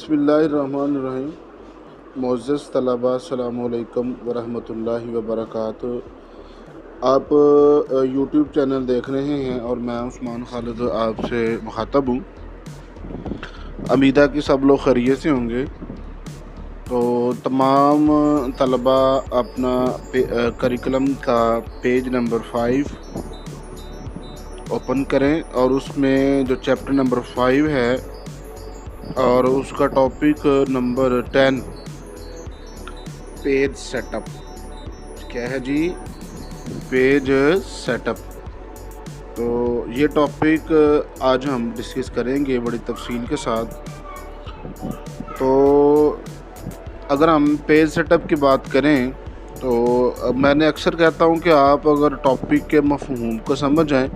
बिस्मिल्लाहिर्रहमानिर्रहीम। मुअज़्ज़ज़ तलबा, अस्सलामु अलैकुम वरहमतुल्लाहि वबरकातुहू। आप यूट्यूब चैनल देख रहे हैं और मैं उस्मान खालिद आपसे मुखातब हूँ। उम्मीद है कि सब लोग खैरियत से होंगे। तो तमाम तलबा अपना करिकुलम का पेज नंबर 5 ओपन करें और उसमें जो चैप्टर नंबर 5 है और उसका टॉपिक नंबर 10 पेज सेटअप क्या है जी? Page setup. तो ये टॉपिक आज हम डिस्कस करेंगे बड़ी तफसील के साथ। तो अगर हम पेज सेटअप की बात करें तो मैंने अक्सर कहता हूँ कि आप अगर टॉपिक के मफ़हूम को समझ जाएं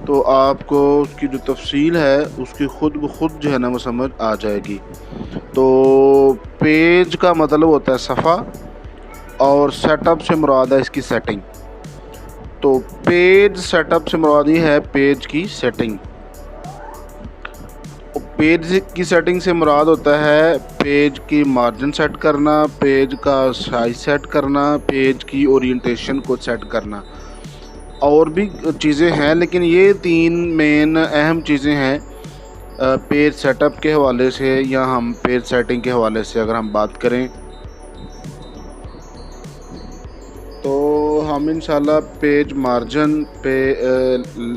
तो आपको उसकी जो तफसील है उसकी ख़ुद ब खुद जो है ना वो समझ आ जाएगी। तो पेज का मतलब होता है सफ़ा और सेटअप से मुराद है इसकी सेटिंग। तो पेज सेटअप से मुराद ये है पेज की सेटिंग। पेज की सेटिंग से मुराद होता है पेज की मार्जिन सेट करना, पेज का साइज सेट करना, पेज की ओरिएंटेशन को सेट करना। और भी चीज़ें हैं लेकिन ये 3 मेन अहम चीज़ें हैं पेज सेटअप के हवाले से या हम पेज सेटिंग के हवाले से अगर हम बात करें तो हम इंशाल्लाह पेज मार्जिन पे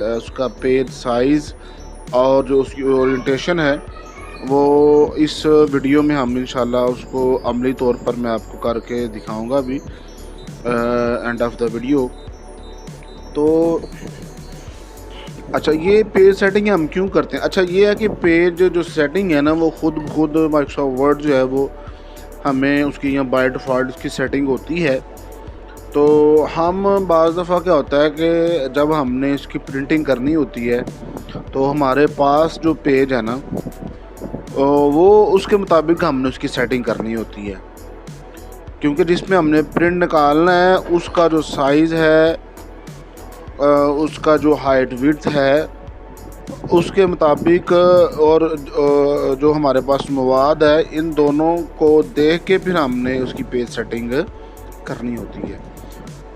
उसका पेज साइज़ और जो उसकी ओरिएंटेशन है वो इस वीडियो में हम इंशाल्लाह उसको अमली तौर पर मैं आपको करके दिखाऊंगा अभी एंड ऑफ द वीडियो। तो अच्छा, ये पेज सेटिंग हम क्यों करते हैं? अच्छा, ये है कि पेज जो सेटिंग है ना वो खुद माइक्रोसॉफ्ट वर्ड जो है वो हमें उसकी यहाँ बाय डिफ़ॉल्ट उसकी सेटिंग होती है। तो हम बाज़ दफ़ा क्या होता है कि जब हमने इसकी प्रिंटिंग करनी होती है तो हमारे पास जो पेज है ना वो उसके मुताबिक हमने उसकी सेटिंग करनी होती है, क्योंकि जिसमें हमने प्रिंट निकालना है उसका जो साइज़ है उसका जो हाइट विड्थ है उसके मुताबिक और जो हमारे पास मवाद है इन दोनों को देख के फिर हमने उसकी पेज सेटिंग करनी होती है।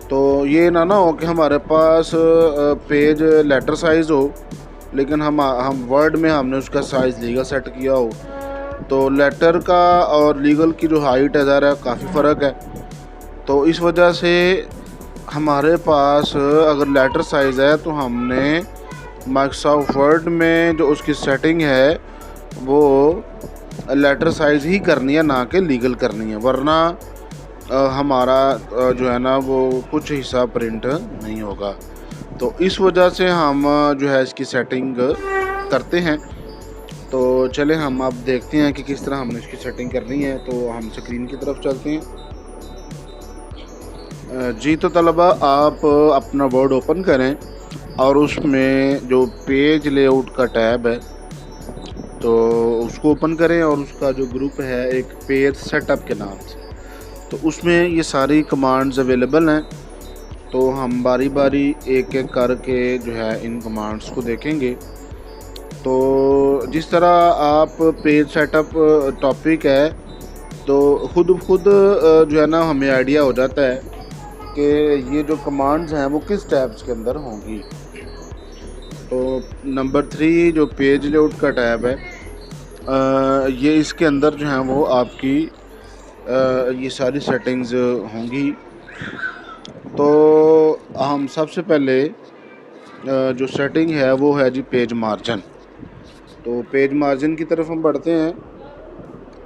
तो ये ना हो कि हमारे पास पेज लेटर साइज़ हो लेकिन हम वर्ड में हमने उसका साइज़ लीगल सेट किया हो। तो लेटर का और लीगल की जो हाइट है ज़रा काफ़ी फ़र्क है। तो इस वजह से हमारे पास अगर लेटर साइज़ है तो हमने माइक्रोसॉफ्ट वर्ड में जो उसकी सेटिंग है वो लेटर साइज़ ही करनी है, ना कि लीगल करनी है, वरना हमारा जो है ना वो कुछ हिस्सा प्रिंट नहीं होगा। तो इस वजह से हम जो है इसकी सेटिंग करते हैं। तो चले हम अब देखते हैं कि किस तरह हमने इसकी सेटिंग करनी है। तो हम स्क्रीन की तरफ चलते हैं। जी, तो तलबा आप अपना वर्ड ओपन करें और उसमें जो पेज लेआउट का टैब है तो उसको ओपन करें और उसका जो ग्रुप है एक पेज सेटअप के नाम से, तो उसमें ये सारी कमांड्स अवेलेबल हैं। तो हम बारी बारी एक एक करके जो है इन कमांड्स को देखेंगे। तो जिस तरह आप पेज सेटअप टॉपिक है तो खुद जो है ना हमें आइडिया हो जाता है कि ये जो कमांड्स हैं वो किस टैब्स के अंदर होंगी। तो नंबर 3 जो पेज लेआउट का टैब है ये इसके अंदर जो है वो आपकी ये सारी सेटिंग्स होंगी। तो हम सबसे पहले जो सेटिंग है वो है जी पेज मार्जिन। तो पेज मार्जिन की तरफ हम बढ़ते हैं।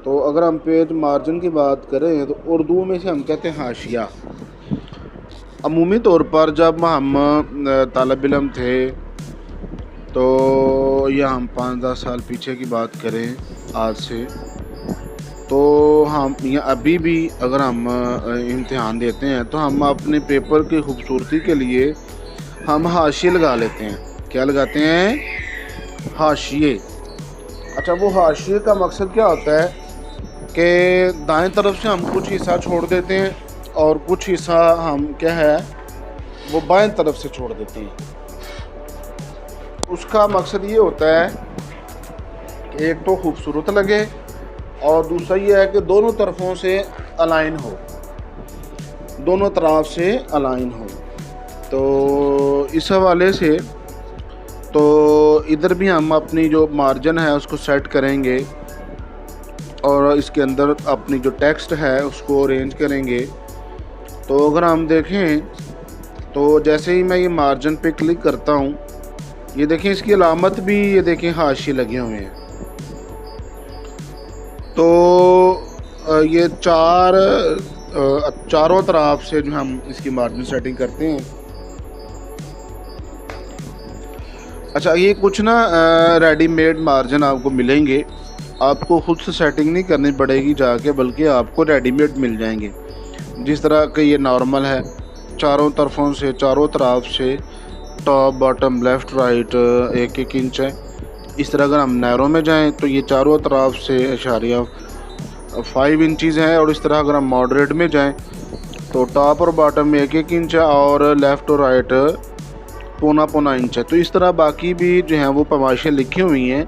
तो अगर हम पेज मार्जिन की बात करें तो उर्दू में से हम कहते हैं हाशिया। अमूमी तौर पर जब हम तालिब इल्म थे तो या हम 5-10 साल पीछे की बात करें आज से, तो हम या अभी भी अगर हम इम्तिहान देते हैं तो हम अपने पेपर की खूबसूरती के लिए हम हाशिए लगा लेते हैं। क्या लगाते हैं? हाशिए। अच्छा, वो हाशिए का मकसद क्या होता है कि दाएं तरफ से हम कुछ हिस्सा छोड़ देते हैं और कुछ हिस्सा हम क्या है वो बाएं तरफ से छोड़ देते हैं। उसका मकसद ये होता है कि एक तो खूबसूरत लगे और दूसरा ये है कि दोनों तरफों से अलाइन हो, दोनों तरफ से अलाइन हो। तो इस हवाले से तो इधर भी हम अपनी जो मार्जिन है उसको सेट करेंगे और इसके अंदर अपनी जो टेक्स्ट है उसको अरेंज करेंगे। तो अगर हम देखें तो जैसे ही मैं ये मार्जिन पे क्लिक करता हूँ, ये देखें इसकी अलामत भी, ये देखें हाशिए लगे हुए हैं। तो ये चारों तरफ से जो हम इसकी मार्जिन सेटिंग करते हैं। अच्छा, ये कुछ ना रेडीमेड मार्जिन आपको मिलेंगे, आपको खुद से सेटिंग नहीं करनी पड़ेगी जाके, बल्कि आपको रेडीमेड मिल जाएंगे। जिस तरह के ये नॉर्मल है, चारों तरफों से, चारों तरफ से, top bottom left right 1-1 inch है। इस तरह अगर हम नैरो में जाएं तो ये चारों तरफ से इशारिया 5 इंचज़ हैं। और इस तरह अगर हम मॉडरेट में जाएं तो टॉप और बॉटम में 1-1 इंच है और लेफ़्ट और राइट 1.25 इंच है। तो इस तरह बाकी भी जो हैं वो पैमाइशें लिखी हुई हैं,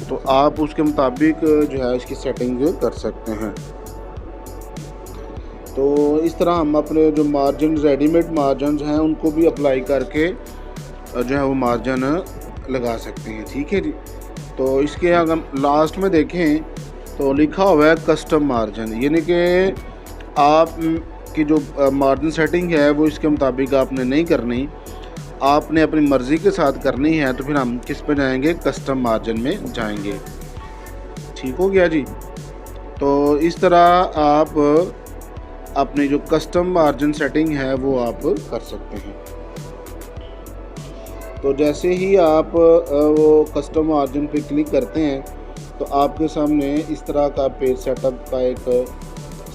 तो आप उसके मुताबिक जो है इसकी सेटिंग कर सकते हैं। तो इस तरह हम अपने जो मार्जिन, रेडीमेड मार्जिन हैं, उनको भी अप्लाई करके जो है वो मार्जिन लगा सकते हैं। ठीक है जी। तो इसके अगर लास्ट में देखें तो लिखा हुआ है कस्टम मार्जिन, यानी कि आप की जो मार्जिन सेटिंग है वो इसके मुताबिक आपने नहीं करनी, आपने अपनी मर्ज़ी के साथ करनी है। तो फिर हम किस पे जाएंगे? कस्टम मार्जिन में जाएंगे। ठीक हो गया जी। तो इस तरह आप अपनी जो कस्टम मार्जिन सेटिंग है वो आप कर सकते हैं। तो जैसे ही आप वो कस्टम मार्जिन पे क्लिक करते हैं तो आपके सामने इस तरह का पेज सेटअप का एक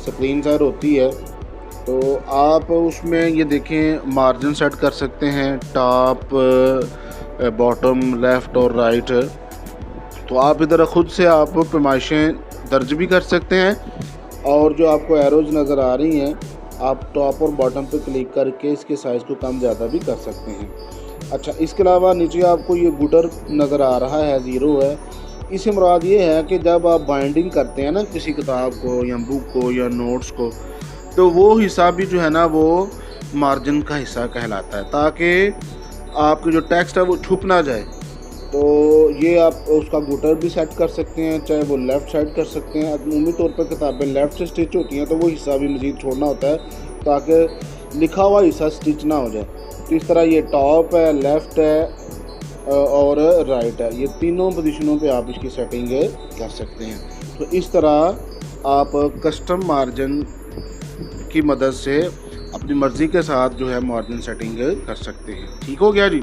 स्क्रीन ज़ाहिर होती है। तो आप उसमें ये देखें मार्जिन सेट कर सकते हैं, टॉप, बॉटम, लेफ़्ट और राइट। तो आप इधर ख़ुद से आप पैमाइशें दर्ज भी कर सकते हैं और जो आपको एरोज नज़र आ रही हैं, आप टॉप और बॉटम पे क्लिक करके इसके साइज़ को कम ज़्यादा भी कर सकते हैं। अच्छा, इसके अलावा नीचे आपको ये गुटर नज़र आ रहा है, 0 है। इससे मुराद ये है कि जब आप बाइंडिंग करते हैं ना किसी किताब को या बुक को या नोट्स को, तो वो हिस्सा भी जो है ना वो मार्जिन का हिस्सा कहलाता है, ताकि आपकी जो टेक्स्ट है वो छुप ना जाए। तो ये आप उसका गुटर भी सेट कर सकते हैं, चाहे वो लेफ़्ट साइड कर सकते हैं। अमूमी तौर पर किताबें लेफ़्ट से स्टिच होती हैं, तो वो हिस्सा भी मज़ीद छोड़ना होता है ताकि लिखा हुआ हिस्सा स्टिच ना हो जाए। तो इस तरह ये टॉप है, लेफ़्ट है और राइट है, ये तीनों पोजीशनों पे आप इसकी सेटिंग कर सकते हैं। तो इस तरह आप कस्टम मार्जिन की मदद से अपनी मर्ज़ी के साथ जो है मार्जिन सेटिंग कर सकते हैं। ठीक हो गया जी।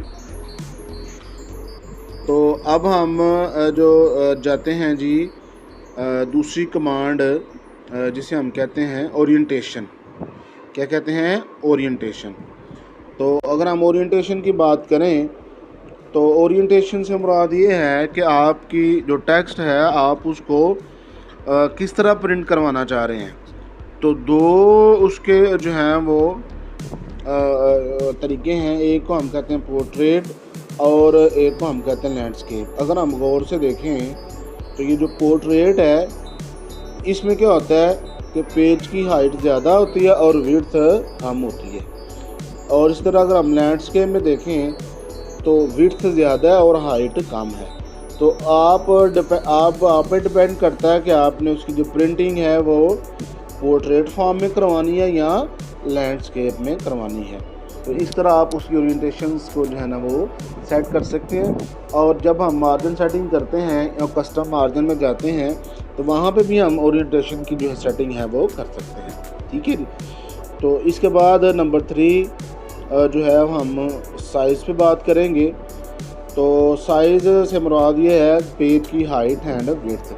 तो अब हम जो जाते हैं जी दूसरी कमांड, जिसे हम कहते हैं ओरिएंटेशन। क्या कहते हैं? ओरिएंटेशन। तो अगर हम ओरिएंटेशन की बात करें तो ओरिएंटेशन से मुराद ये है कि आपकी जो टेक्स्ट है आप उसको किस तरह प्रिंट करवाना चाह रहे हैं। तो दो उसके जो हैं वो तरीके हैं, एक को हम कहते हैं पोर्ट्रेट और एक को हम कहते हैं लैंडस्केप। अगर हम गौर से देखें तो ये जो पोर्ट्रेट है, इसमें क्या होता है कि पेज की हाइट ज़्यादा होती है और विड्थ कम होती है। और इस तरह अगर हम लैंडस्केप में देखें तो विड्थ ज़्यादा है और हाइट कम है। तो आप पे डिपेंड करता है कि आपने उसकी जो प्रिंटिंग है वो पोर्ट्रेट फॉर्म में करवानी है या लैंडस्केप में करवानी है। तो इस तरह आप उसकी ओरिएंटेशंस को जो है ना वो सेट कर सकते हैं। और जब हम मार्जिन सेटिंग करते हैं या कस्टम मार्जिन में जाते हैं तो वहाँ पे भी हम ओरिएंटेशन की जो है सेटिंग है वो कर सकते हैं। ठीक है जी। तो इसके बाद नंबर 3 जो है हम साइज़ पे बात करेंगे। तो साइज़ से मुराद ये है पेज की हाइट एंड विड्थ।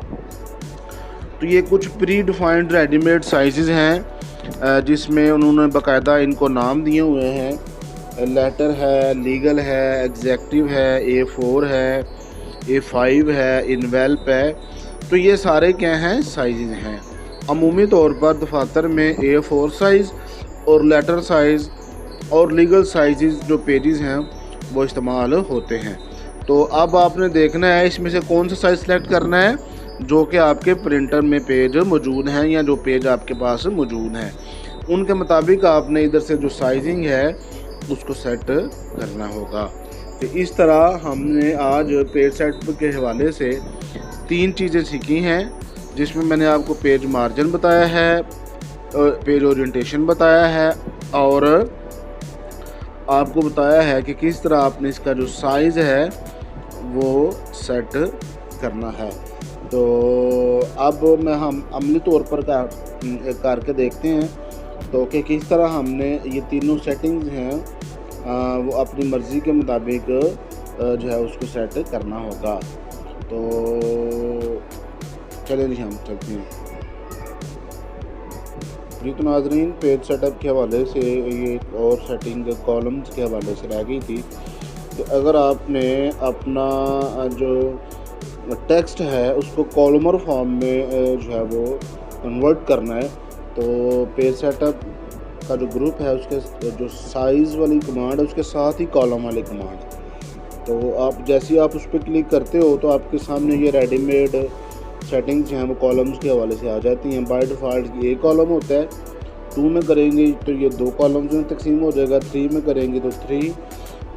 तो ये कुछ प्री डिफाइंड रेडीमेड साइज़ हैं जिसमें उन्होंने बाकायदा इनको नाम दिए हुए हैं। लेटर है, लीगल है, एग्जेक्टिव है, A4 है, A5 है, इनवेल्प है। तो ये सारे क्या हैं? साइज़ हैं। अमूमी तौर पर दफातर में A4 साइज़ और लेटर साइज़ और लीगल साइज़ जो पेजेस हैं वो इस्तेमाल होते हैं। तो अब आपने देखना है इसमें से कौन सा साइज़ सेलेक्ट करना है। जो कि आपके प्रिंटर में पेज मौजूद हैं या जो पेज आपके पास मौजूद हैं, उनके मुताबिक आपने इधर से जो साइजिंग है उसको सेट करना होगा। तो इस तरह हमने आज पेज सेट के हवाले से 3 चीज़ें सीखी हैं, जिसमें मैंने आपको पेज मार्जिन बताया है, पेज ओरिएंटेशन बताया है और आपको बताया है कि किस तरह आपने इसका जो साइज़ है वो सेट करना है। तो अब हम अमली तौर पर करके देखते हैं तो कि किस तरह हमने ये तीनों सेटिंग्स हैं वो अपनी मर्ज़ी के मुताबिक जो है उसको सेट करना होगा। तो चलिए जी हम चलते हैं। जी तो नाज़रीन, पेज सेटअप के हवाले से ये एक और सेटिंग कॉलम्स के हवाले से रह गई थी कि अगर आपने अपना जो टेक्स्ट है उसको कॉलमर फॉर्म में जो है वो कन्वर्ट करना है, तो पेज सेटअप का जो ग्रुप है उसके जो साइज़ वाली कमांड है उसके साथ ही कॉलम वाली कमांड, तो आप जैसे ही आप उस पर क्लिक करते हो तो आपके सामने ये रेडीमेड सेटिंग्स हैं वो कॉलम्स के हवाले से आ जाती हैं। बाय डिफ़ॉल्ट एक कॉलम होता है, 2 में करेंगे तो ये 2 कॉलम्स में तकसीम हो जाएगा, 3 में करेंगे तो 3,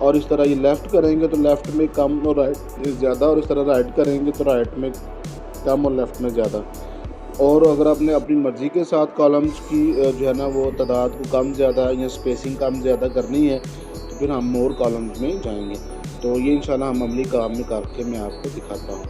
और इस तरह ये लेफ़्ट करेंगे तो लेफ़्ट में कम और राइट ज़्यादा, और इस तरह राइट करेंगे तो राइट में कम और लेफ़्ट में ज़्यादा। और अगर आपने अपनी मर्ज़ी के साथ कॉलम्स की जो है ना वो तादाद को कम ज़्यादा या स्पेसिंग कम ज़्यादा करनी है तो फिर हम मोर कॉलम्स में जाएंगे। तो ये इंशाल्लाह हम अमली काम में करके मैं आपको दिखाता हूँ।